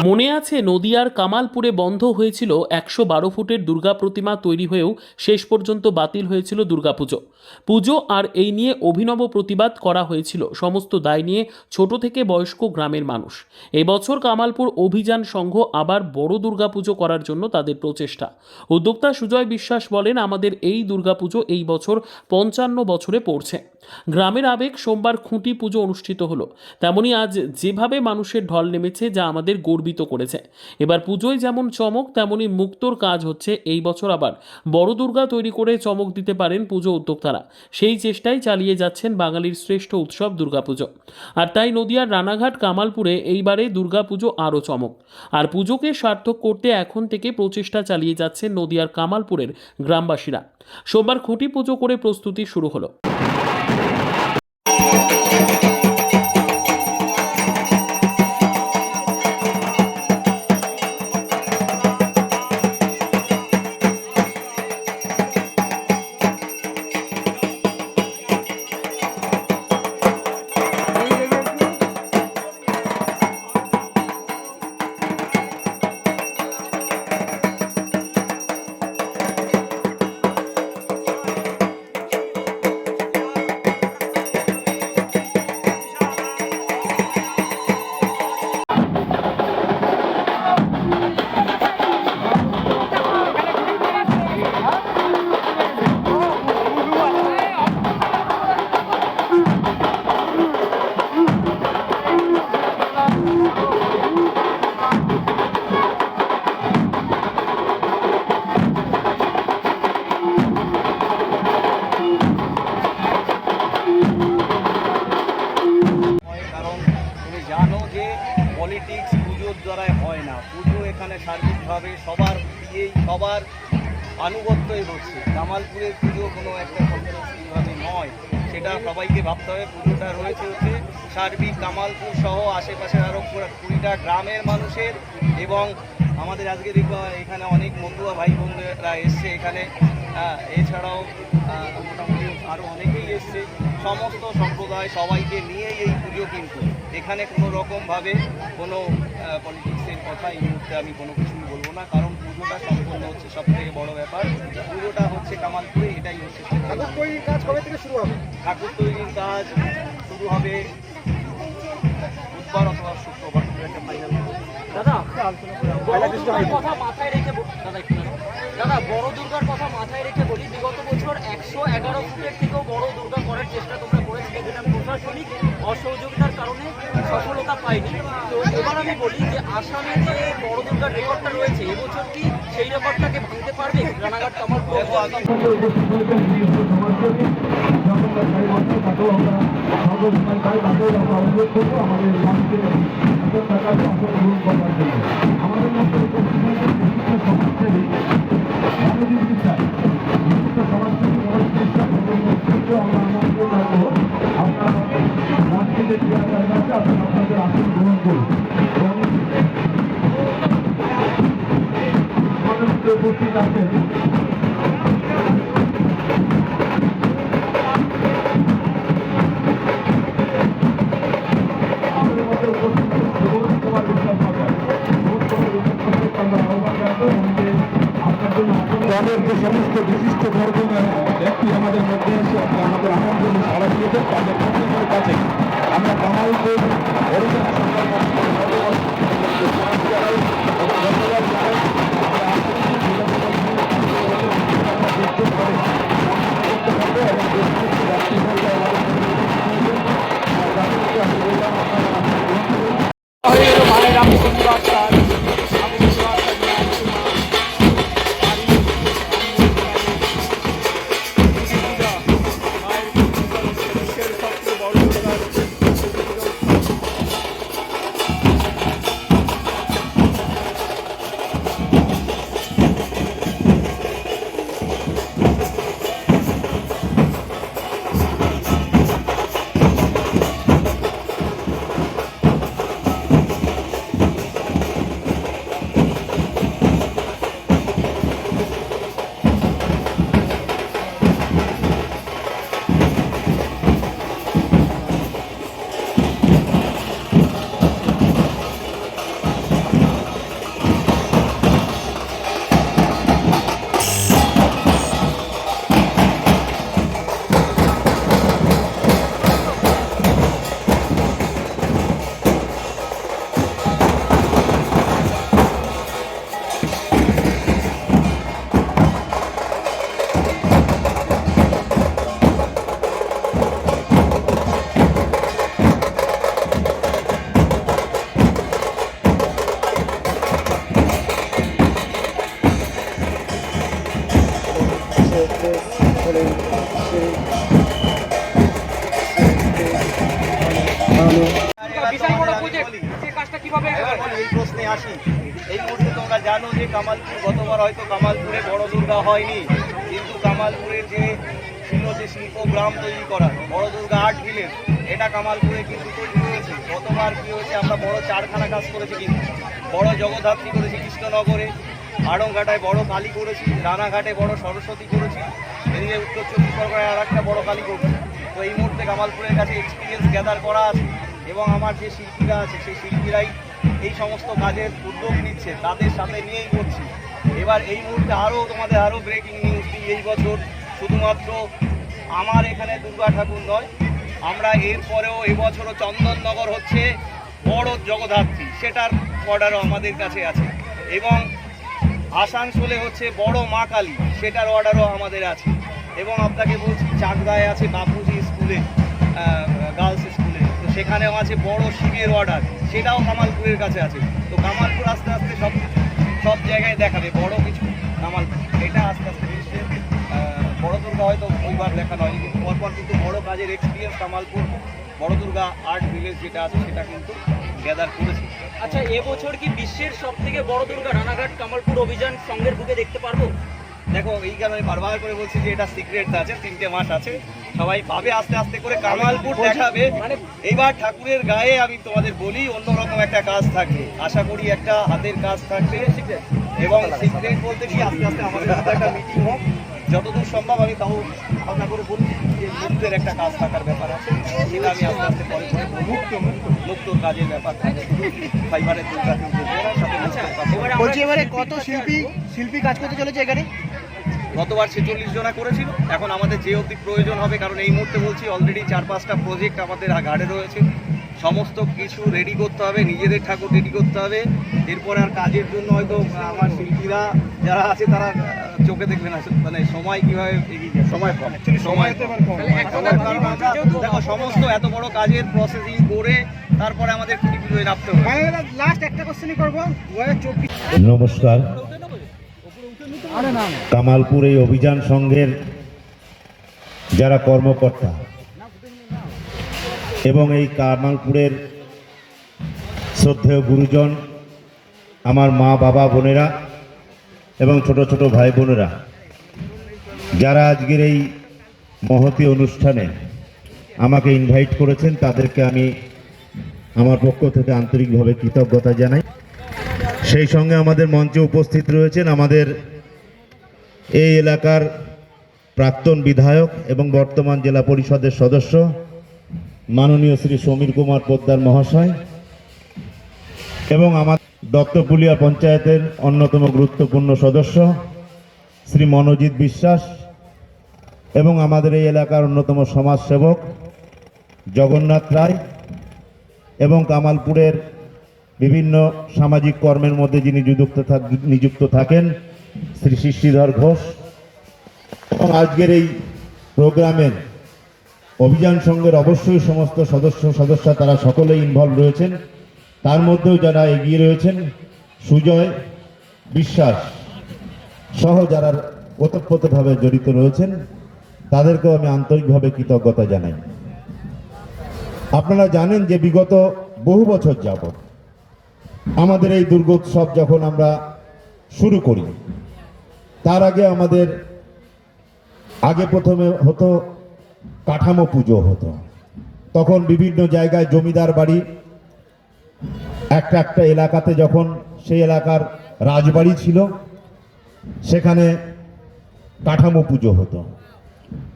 মনে আছে নদিয়ার কামালপুরে বন্ধ হয়েছিল ১১২ ফুটের দুর্গা প্রতিমা তৈরি হয়েও শেষ পর্যন্ত বাতিল হয়েছিল দুর্গাপুজো। পুজো আর এই নিয়ে অভিনব প্রতিবাদ করা হয়েছিল। সমস্ত দায় নিয়ে ছোট থেকে বয়স্ক গ্রামের মানুষ। এবছর কামালপুর অভিযান সংঘ আবার বড় দুর্গাপুজো করার জন্য তাদের প্রচেষ্টা। উদ্যোক্তা সুজয় বিশ্বাস বলেন, আমাদের এই দুর্গাপুজো এই বছর ৫৫ বছরে পড়ছে। গ্রামের আবেগ। সোমবার খুঁটি পুজো অনুষ্ঠিত হলো। তেমনি আজ যেভাবে মানুষের ঢল নেমেছে, যা আমাদের গর্বিত করেছে। এবার পুজোয় যেমন চমক, তেমনি মুক্তোর কাজ হচ্ছে। এই বছর আবার বড় দুর্গা তৈরি করে চমক দিতে পারেন পুজো উদ্যোক্তারা। সেই চেষ্টাই চালিয়ে যাচ্ছেন বাঙালির শ্রেষ্ঠ উৎসব দুর্গাপুজো। আর তাই নদিয়ার রানাঘাট কামালপুরে এইবারে দুর্গাপুজো আরও চমক। আর পুজোকে সার্থক করতে এখন থেকে প্রচেষ্টা চালিয়ে যাচ্ছেন নদিয়ার কামালপুরের গ্রামবাসীরা। সোমবার খুঁটি পুজো করে প্রস্তুতি শুরু হলো। পলিটিক্স পুজোর দ্বারাই হয় না। পুজো এখানে সার্বিকভাবে সবার দিয়েই সবার আনুগত্যই হচ্ছে। কামালপুরের পুজো কোনো একটা কনস্টিটিউশনভাবে নয়, সেটা সবাইকে ভাবতে হবে। পুজোটা রয়েছে হচ্ছে সার্বিক কামালপুর সহ আশেপাশের আরও 20টা গ্রামের মানুষের, এবং আমাদের আজকে দেখবো এখানে অনেক মতুয়া ভাই বোনেরা এসছে এখানে। এছাড়াও মোটামুটি আরও অনেকেই এসছে। সমস্ত সম্প্রদায় সবাইকে নিয়েই এই পুজো, কিন্তু এখানে কোনো রকমভাবে কোনো পলিটিক্সের কথা এই মুহূর্তে আমি কোনো কিছুই বলবো না, কারণ পুজোটা সম্পূর্ণ হচ্ছে সবথেকে বড় ব্যাপার। পুজোটা হচ্ছে কামালপুরে, এটাই হচ্ছে ঠাকুর তৈরির কাজ কবে থেকে শুরু হবে? ঠাকুর তৈরির কাজ শুরু হবে বুধবার অথবা শুক্রবার। দাদা, বড় দুর্গার কথা মাথায় রেখে বলি, বিগত বছর ১১১ ফুটের থেকেও বড় দুর্গা করার চেষ্টা তোমরা করেছিলে, যেটা প্রশাসনিক অসহযোগিতার কারণে সফলতা পাইনি। তো এবার আমি বলি যে আসামে যে বড় দুর্গার রেকর্ডটা রয়েছে, এবছর কি সেই রেকর্ডটাকে ভাঙতে পারবে রানাঘাট কামালপুর? উপস্থিত আছেন গ্রামের যে সমস্ত বিশিষ্ট ধর্মের ব্যক্তি আমাদের মধ্যে এসে আমাদের আমন্ত্রণে সাড়া দিয়েছেন, তাদের প্রত্যেকের কাছে আমরা কামালপুর অভিযান সে কাজটা কিভাবে এবার বলি, এই প্রশ্নে আসি। এই মুহূর্তে তোমরা জানো যে কামালপুর, গতবার হয়তো কামালপুরে বড় দুর্গা হয়নি, কিন্তু কামালপুরে যে ছিল যে শিল্পগ্রাম তৈরি করা বড় দুর্গা আর্ট ভিলেজ, এটা কামালপুরে কিন্তু তৈরি হয়েছে। গতবার কি হয়েছে, আমরা বড় 4খানা কাজ করেছি, কিন্তু বড় জগদ্ধাত্রী করেছি কৃষ্ণনগরে, আড়ংঘাটায় বড় কালী করেছি, রানাঘাটে বড় সরস্বতী করেছি, এদিকে উত্তর চব্বিশ পরগনায় আর একটা বড় কালী করেছি। তো এই মুহূর্তে কামালপুরের কাছে এক্সপিরিয়েন্স গ্যাদার করা আছে, এবং আমার যে শিল্পীরা আছে সেই শিল্পীরাই এই সমস্ত কাজের উদ্যোগ নিচ্ছে, তাদের সাথে নিয়েই করছি। এবার এই মুহূর্তে তোমাদের আরও ব্রেকিং নিউজ দিই। এই বছর শুধুমাত্র আমার এখানে দুর্গা ঠাকুর নয়, আমরা এরপরেও এবছরও চন্দননগর হচ্ছে বড় জগদ্ধাত্রী, সেটার অর্ডারও আমাদের কাছে আছে, এবং আসানসোলে হচ্ছে বড় মা কালী, সেটার অর্ডারও আমাদের আছে। এবং আপনাকে বলছি, চাকদায় আছে বাপুজি স্কুলে, গার্লস স্কুলে, তো সেখানেও আছে বড় শিবের অর্ডার, সেটাও কামালপুরের কাছে আছে। তো কামালপুর আস্তে আস্তে সব জায়গায় দেখাবে বড় কিছু কামালপুর, এটা আস্তে আস্তে বিশ্বের বড় দুর্গা হয়তো ওইবার দেখানো হয়নি, কিন্তু পরপর কিন্তু বড় কাজের এক্সপিরিয়েন্স কামালপুর বড় দুর্গা আর্ট ভিলেজ যেটা আছে সেটা কিন্তু গ্যাদার করেছে। আচ্ছা, এবছর কি বিশ্বের সব থেকে বড় দুর্গা রানাঘাট কামালপুর অভিযান সঙ্গের বুকে দেখতে পারবো? দেখো, এই কারণে বারবার করে বলছি যে এটা সিক্রেট আছে, 3টে মাস আছে, সবাই পাবে আস্তে আস্তে করে, কামালপুর দেখাবে। মানে এইবার ঠাকুরের গায়ে আমি তোমাদের বলি অন্যরকম একটা কাজ থাকবে, আশা করি একটা হাতের কাজ থাকবে, এবং সিক্রেট বলতে কি আস্তে আস্তে আমাদের সাথে একটা মিটিং হোক, যতদূর সম্ভব আমি তাও আলাদা করে বলছি যে মুক্তের একটা কাজ থাকার ব্যাপার আছে, সেটা আমি আস্তে আস্তে পরে মুক্ত কাজের ব্যাপার থাকে, ফাইবারের দুর্গাকেও বলবো না, সাথে মুক্তর কাজ। বলছি এবারে কত শিল্পী কাজ করতে চলেছে এখানে? গতবার 46 জনা করেছিল, এখন আমাদের যে অবধি প্রয়োজন হবে, কারণ এই মুহূর্তে বলছি অলরেডি 4-5টা প্রজেক্ট আমাদের ঘাড়ে রয়েছে, সমস্ত কিছু রেডি করতে হবে, নিজেদের ঠাকুর রেডি করতে হবে। এরপরে আর কাজের জন্য হয়তো আমার শিল্পীরা যারা আছে তারা চোখে দেখবে না, মানে সময় কিভাবে এগিয়ে যায়, সময় কম, সময় কারণ আমরা দেখো সমস্ত এত বড় কাজের প্রসেসিং করে তারপরে আমাদের খুঁটি পুজোয় নামতে হবে। লাস্ট একটা কোশ্চেনই করবো, 2024 নমস্কার। কামালপুর এই অভিযান সংঘের যারা কর্মকর্তা এবং এই কামালপুরের শ্রদ্ধেয় গুরুজন, আমার মা বাবা বোনেরা এবং ছোট ছোট ভাই বোনেরা, যারা আজকের এই মহতী অনুষ্ঠানে আমাকে ইনভাইট করেছেন, তাদেরকে আমি আমার পক্ষ থেকে আন্তরিকভাবে কৃতজ্ঞতা জানাই। সেই সঙ্গে আমাদের মঞ্চে উপস্থিত রয়েছেন আমাদের এই এলাকার প্রাক্তন বিধায়ক এবং বর্তমান জেলা পরিষদের সদস্য মাননীয় শ্রী সমীর কুমার পোদ্দার মহাশয়, এবং আমার দত্তপুলিয়া পঞ্চায়েতের অন্যতম গুরুত্বপূর্ণ সদস্য শ্রী মনোজিৎ বিশ্বাস, এবং আমাদের এই এলাকার অন্যতম সমাজসেবক জগন্নাথ রায়, এবং কামালপুরের বিভিন্ন সামাজিক কর্মের মধ্যে যিনি নিযুক্ত থাকেন শ্রী শিশিধর ঘোষ, এবং আজকের এই প্রোগ্রামের অভিযান সংঘের অবশ্যই সমস্ত সদস্য তারা সকলেই ইনভলভ রয়েছেন। তার মধ্যেও যারা এগিয়ে রয়েছেন, সুজয় বিশ্বাস সহ যারা ওতপ্রোতভাবে জড়িত রয়েছেন, তাদেরকেও আমি আন্তরিকভাবে কৃতজ্ঞতা জানাই। আপনারা জানেন যে বিগত বহু বছর যাবৎ আমাদের এই দুর্গোৎসব যখন আমরা শুরু করি, তার আগে আমাদের প্রথমে হতো কাঠামো পুজো হতো। তখন বিভিন্ন জায়গায় জমিদার বাড়ি, একটা এলাকাতে যখন সেই এলাকার রাজবাড়ি ছিল, সেখানে কাঠামো পুজো হতো।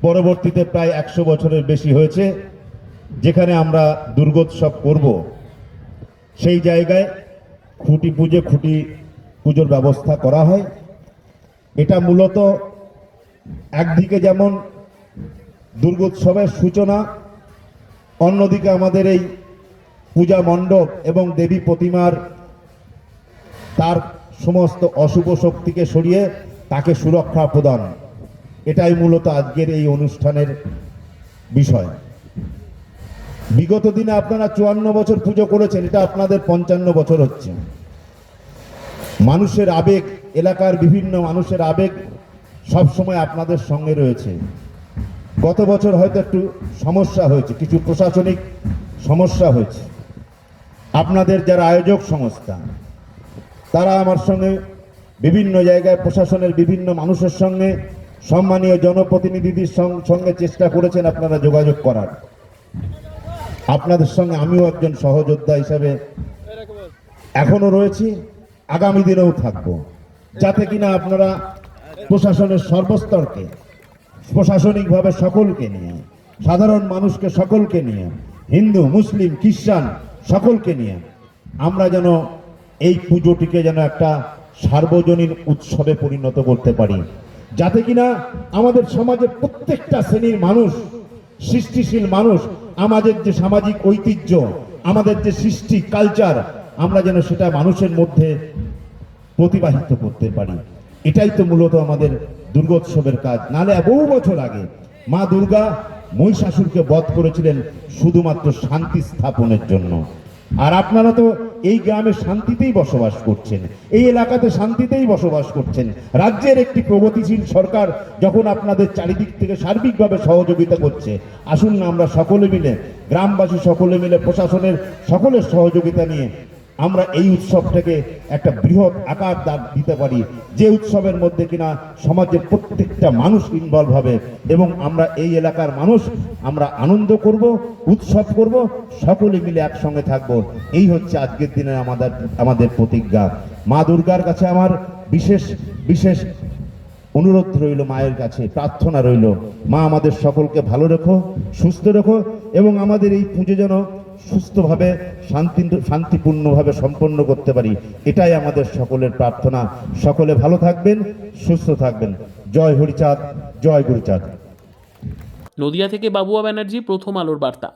পরবর্তীতে প্রায় 100 বছরের বেশি হয়েছে যেখানে আমরা দুর্গোৎসব করব, সেই জায়গায় খুঁটি পুজোর ব্যবস্থা করা হয়। এটা মূলত একদিকে যেমন দুর্গোৎসবের সূচনা, অন্যদিকে আমাদের এই পূজা মণ্ডপ এবং দেবী প্রতিমার তার সমস্ত অশুভ শক্তিকে সরিয়ে তাকে সুরক্ষা প্রদান, এটাই মূলত আজকের এই অনুষ্ঠানের বিষয়। বিগত দিনে আপনারা 54 বছর পুজো করেছেন, এটা আপনাদের 55 বছর হচ্ছে। মানুষের আবেগ, এলাকার বিভিন্ন মানুষের আবেগ সবসময় আপনাদের সঙ্গে রয়েছে। গত বছর হয়তো একটু সমস্যা হয়েছে, কিছু প্রশাসনিক সমস্যা হয়েছে। আপনাদের যারা আয়োজক সংস্থা, তারা আমার সঙ্গে বিভিন্ন জায়গায় প্রশাসনের বিভিন্ন মানুষের সঙ্গে, সম্মানীয় জনপ্রতিনিধিদের সঙ্গে চেষ্টা করেছেন আপনারা যোগাযোগ করার। আপনাদের সঙ্গে আমিও একজন সহযোদ্ধা হিসাবে এখনো রয়েছি, আগামী দিনেও থাকবো, যাতে কিনা আপনারা প্রশাসনের সর্বস্তরকে, প্রশাসনিকভাবে সকলকে নিয়ে, সাধারণ মানুষকে সকলকে নিয়ে, হিন্দু মুসলিম খ্রিস্টান সকলকে নিয়ে আমরা যেন এই পুজোটিকে যেন একটা সার্বজনীন উৎসবে পরিণত করতে পারি, যাতে কিনা আমাদের সমাজের প্রত্যেকটা শ্রেণীর মানুষ, সৃষ্টিশীল মানুষ, আমাদের যে সামাজিক ঐতিহ্য, আমাদের যে সৃষ্টি কালচার, আমরা যেন সেটা মানুষের মধ্যে প্রতিবাহিত করতে পারি। এটাই তো মূলত আমাদের দুর্গোৎসবের কাজ। নালে বহু বছর আগে মা দুর্গা মহিষাসুরকে বধ করেছিলেন শুধুমাত্র শান্তি স্থাপনের জন্য। আর আপনারা তো এই গ্রামে শান্তিতেই বসবাস করছেন, এই এলাকাতে শান্তিতেই বসবাস করছেন। রাজ্যের একটি প্রগতিশীল সরকার যখন আপনাদের চারিদিক থেকে সার্বিকভাবে সহযোগিতা করছে, আসুন না আমরা সকলে মিলে, গ্রামবাসী সকলে মিলে, প্রশাসনের সকলের সহযোগিতা নিয়ে আমরা এই উৎসবটাকে একটা বৃহৎ আকার দিতে পারি, যে উৎসবের মধ্যে কিনা সমাজের প্রত্যেকটা মানুষ ইনভলভ হবে এবং আমরা এই এলাকার মানুষ আমরা আনন্দ করব, উৎসব করব, সকলে মিলে একসঙ্গে থাকব। এই হচ্ছে আজকের দিনে আমাদের প্রতিজ্ঞা। মা দুর্গার কাছে আমার বিশেষ বিশেষ অনুরোধ রইল, মায়ের কাছে প্রার্থনা রইল, মা আমাদের সকলকে ভালো রেখো, সুস্থ রেখো এবং আমাদের এই পুজো যেন সুস্থভাবে শান্তিপূর্ণভাবে সম্পন্ন করতে পারি, এটাই আমাদের সকলের প্রার্থনা। সকলে ভালো থাকবেন, সুস্থ থাকবেন। জয় হরিচাঁদ, জয় গুরুচাঁদ। নদিয়া থেকে বাবুয়া ব্যানার্জি, প্রথম আলোর বার্তা।